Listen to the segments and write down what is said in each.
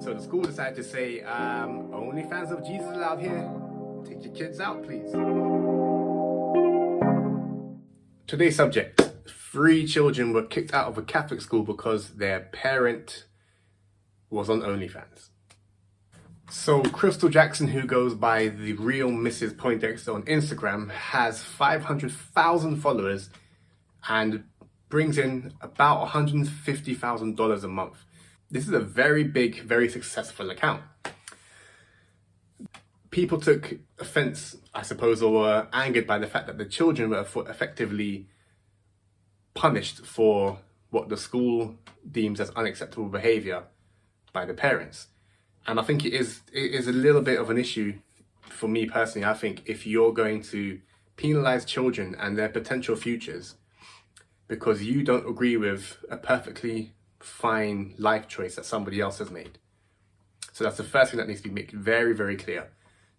So the school decided to say, OnlyFans of Jesus allowed here. Take your kids out, please. Today's subject: 3 children were kicked out of a Catholic school because their parent was on OnlyFans. So Crystal Jackson, who goes by the real Mrs. Poindexter on Instagram, has 500,000 followers and brings in about $150,000 a month. This is a very big, very successful account. People took offense, I suppose, or were angered by the fact that the children were effectively punished for what the school deems as unacceptable behavior by the parents. And I think it is a little bit of an issue for me personally. I think if you're going to penalize children and their potential futures because you don't agree with a perfectly fine life choice that somebody else has made. So that's the first thing that needs to be made very, very clear.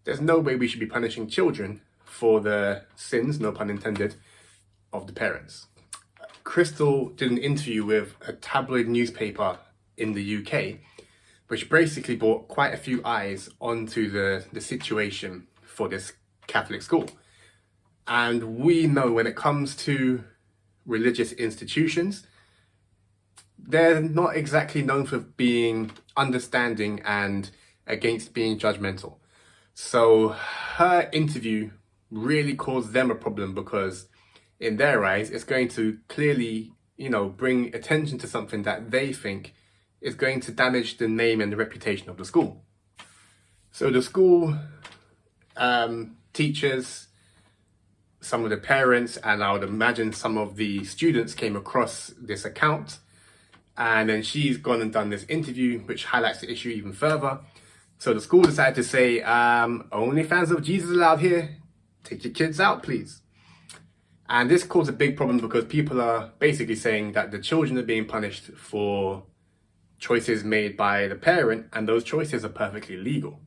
There's no way we should be punishing children for the sins, no pun intended, of the parents. Crystal did an interview with a tabloid newspaper in the UK, which basically brought quite a few eyes onto the situation for this Catholic school. And we know when it comes to religious institutions, they're not exactly known for being understanding and against being judgmental. So her interview really caused them a problem because in their eyes, it's going to clearly, bring attention to something that they think is going to damage the name and the reputation of the school. So the school teachers, some of the parents, and I would imagine some of the students came across this account. And then she's gone and done this interview, which highlights the issue even further. So the school decided to say, OnlyFans of Jesus allowed here. Take your kids out, please. And this caused a big problem because people are basically saying that the children are being punished for choices made by the parent, and those choices are perfectly legal.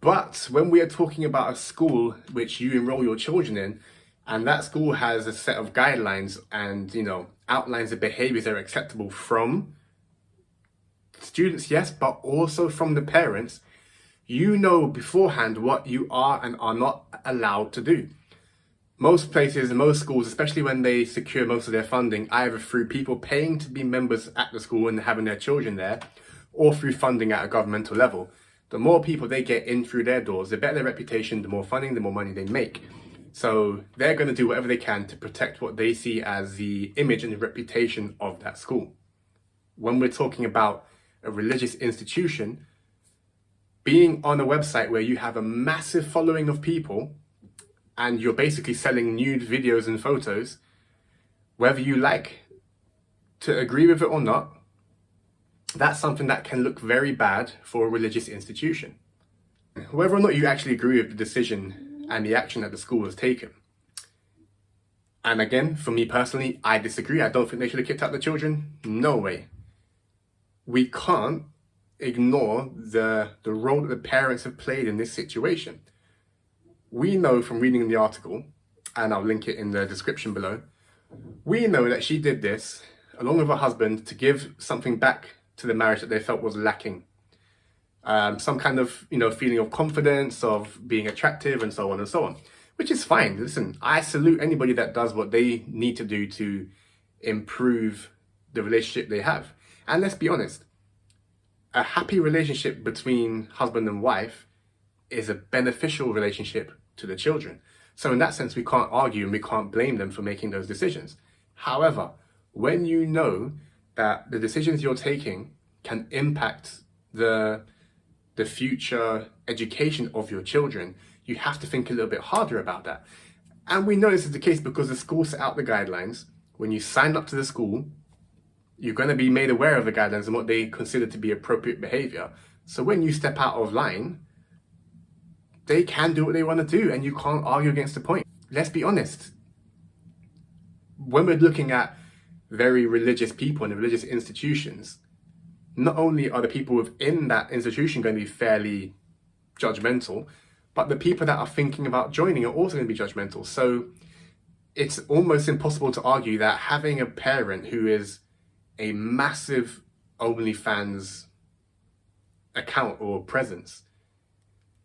But when we are talking about a school which you enroll your children in, and that school has a set of guidelines and, outlines the behaviors that are acceptable from students, yes, but also from the parents, you know beforehand what you are and are not allowed to do. Most places and most schools, especially when they secure most of their funding, either through people paying to be members at the school and having their children there, or through funding at a governmental level, the more people they get in through their doors, the better their reputation, the more funding, the more money they make. So they're going to do whatever they can to protect what they see as the image and the reputation of that school. When we're talking about a religious institution, being on a website where you have a massive following of people and you're basically selling nude videos and photos, whether you like to agree with it or not, that's something that can look very bad for a religious institution. Whether or not you actually agree with the decision and the action that the school has taken. And again, for me personally, I disagree. I don't think they should have kicked out the children. No way. We can't ignore the role that the parents have played in this situation. We know from reading the article, and I'll link it in the description below, we know that she did this along with her husband to give something back to the marriage that they felt was lacking. Some kind of, feeling of confidence, of being attractive, and so on and so on, which is fine. Listen, I salute anybody that does what they need to do to improve the relationship they have. And let's be honest, a happy relationship between husband and wife is a beneficial relationship to the children. So in that sense, we can't argue and we can't blame them for making those decisions. However, when you know that the decisions you're taking can impact the future education of your children, you have to think a little bit harder about that. And we know this is the case because the school set out the guidelines. When you sign up to the school, you're going to be made aware of the guidelines and what they consider to be appropriate behavior. So when you step out of line, they can do what they want to do and you can't argue against the point. Let's be honest. When we're looking at very religious people and religious institutions, not only are the people within that institution going to be fairly judgmental, but the people that are thinking about joining are also going to be judgmental. So it's almost impossible to argue that having a parent who is a massive OnlyFans account or presence,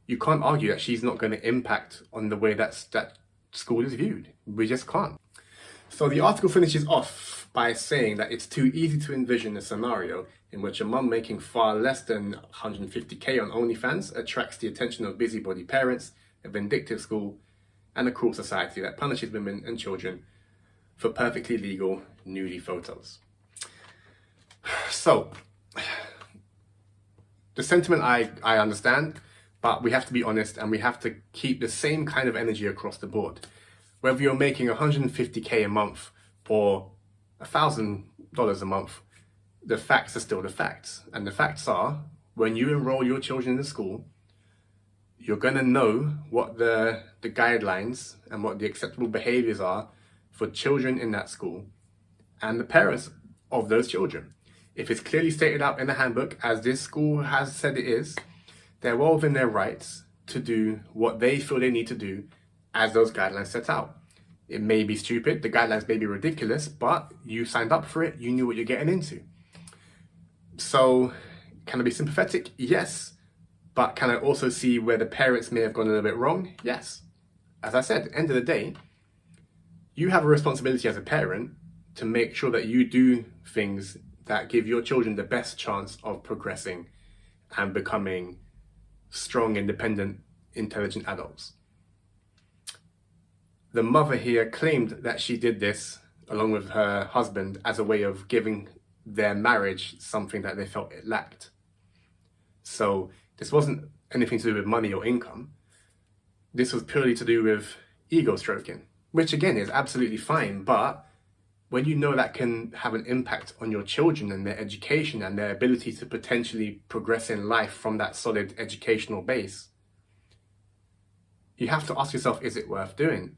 you can't argue that she's not going to impact on the way that school is viewed. We just can't. So the article finishes off by saying that it's too easy to envision a scenario in which a mum making far less than 150k on OnlyFans attracts the attention of busybody parents, a vindictive school, and a cruel society that punishes women and children for perfectly legal nudie photos. So, the sentiment I understand, but we have to be honest and we have to keep the same kind of energy across the board. Whether you're making 150k a month or $1,000 a month, the facts are still the facts. And the facts are, when you enroll your children in the school, you're going to know what the guidelines and what the acceptable behaviors are for children in that school and the parents of those children. If it's clearly stated out in the handbook, as this school has said it is, they're well within their rights to do what they feel they need to do as those guidelines set out. It may be stupid, the guidelines may be ridiculous, but you signed up for it, you knew what you're getting into. So, can I be sympathetic? Yes. But can I also see where the parents may have gone a little bit wrong? Yes. As I said, at the end of the day, you have a responsibility as a parent to make sure that you do things that give your children the best chance of progressing and becoming strong, independent, intelligent adults. The mother here claimed that she did this along with her husband as a way of giving their marriage something that they felt it lacked. So this wasn't anything to do with money or income. This was purely to do with ego stroking, which again is absolutely fine, but when you know that can have an impact on your children and their education and their ability to potentially progress in life from that solid educational base, you have to ask yourself, is it worth doing?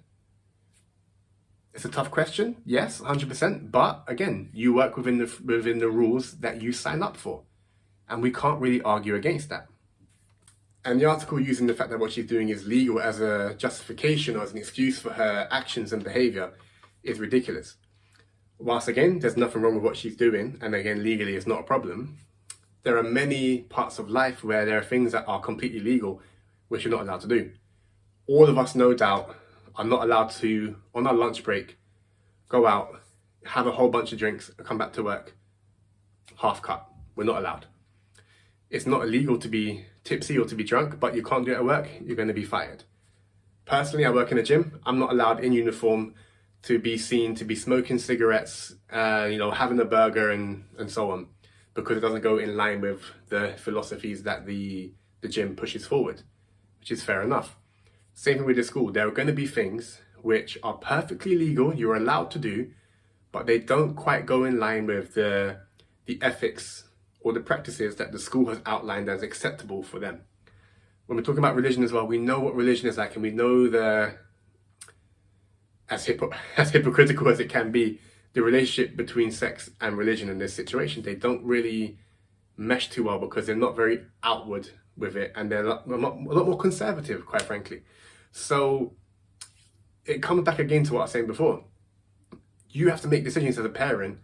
It's a tough question, yes, 100%, but again, you work within the rules that you sign up for, and we can't really argue against that. And the article using the fact that what she's doing is legal as a justification or as an excuse for her actions and behavior is ridiculous. Whilst again, there's nothing wrong with what she's doing, and again, legally it's not a problem, there are many parts of life where there are things that are completely legal which you're not allowed to do. All of us, no doubt, are not allowed to, on our lunch break, go out, have a whole bunch of drinks, and come back to work half cut. We're not allowed. It's not illegal to be tipsy or to be drunk, but you can't do it at work, you're going to be fired. Personally, I work in a gym. I'm not allowed in uniform to be seen to be smoking cigarettes, having a burger and so on, because it doesn't go in line with the philosophies that the gym pushes forward, which is fair enough. Same thing with the school. There are going to be things which are perfectly legal, you're allowed to do, but they don't quite go in line with the ethics or the practices that the school has outlined as acceptable for them. When we're talking about religion as well, we know what religion is like, and we know as hypocritical as it can be, the relationship between sex and religion in this situation. They don't really mesh too well because they're not very outward with it, and they're a lot more conservative, quite frankly. So it comes back again to what I was saying before. You have to make decisions as a parent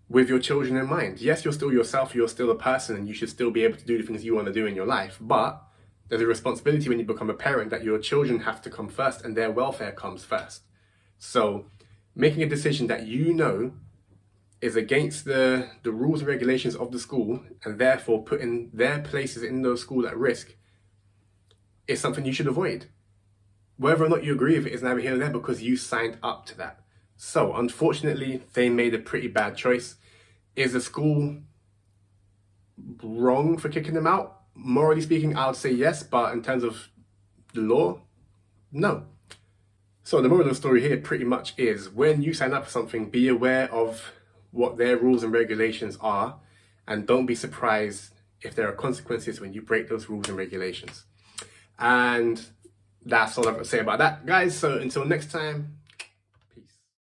with your children in mind. Yes, you're still yourself, you're still a person, and you should still be able to do the things you want to do in your life, but there's a responsibility when you become a parent that your children have to come first and their welfare comes first. So making a decision that you know is against the rules and regulations of the school, and therefore putting their places in those schools at risk, is something you should avoid. Whether or not you agree with it is neither here nor there, because you signed up to that. So unfortunately, they made a pretty bad choice. Is the school wrong for kicking them out? Morally speaking, I would say yes, but in terms of the law, no. So the moral of the story here pretty much is, when you sign up for something, be aware of what their rules and regulations are, and don't be surprised if there are consequences when you break those rules and regulations. And that's all I've got to say about that, guys. So until next time,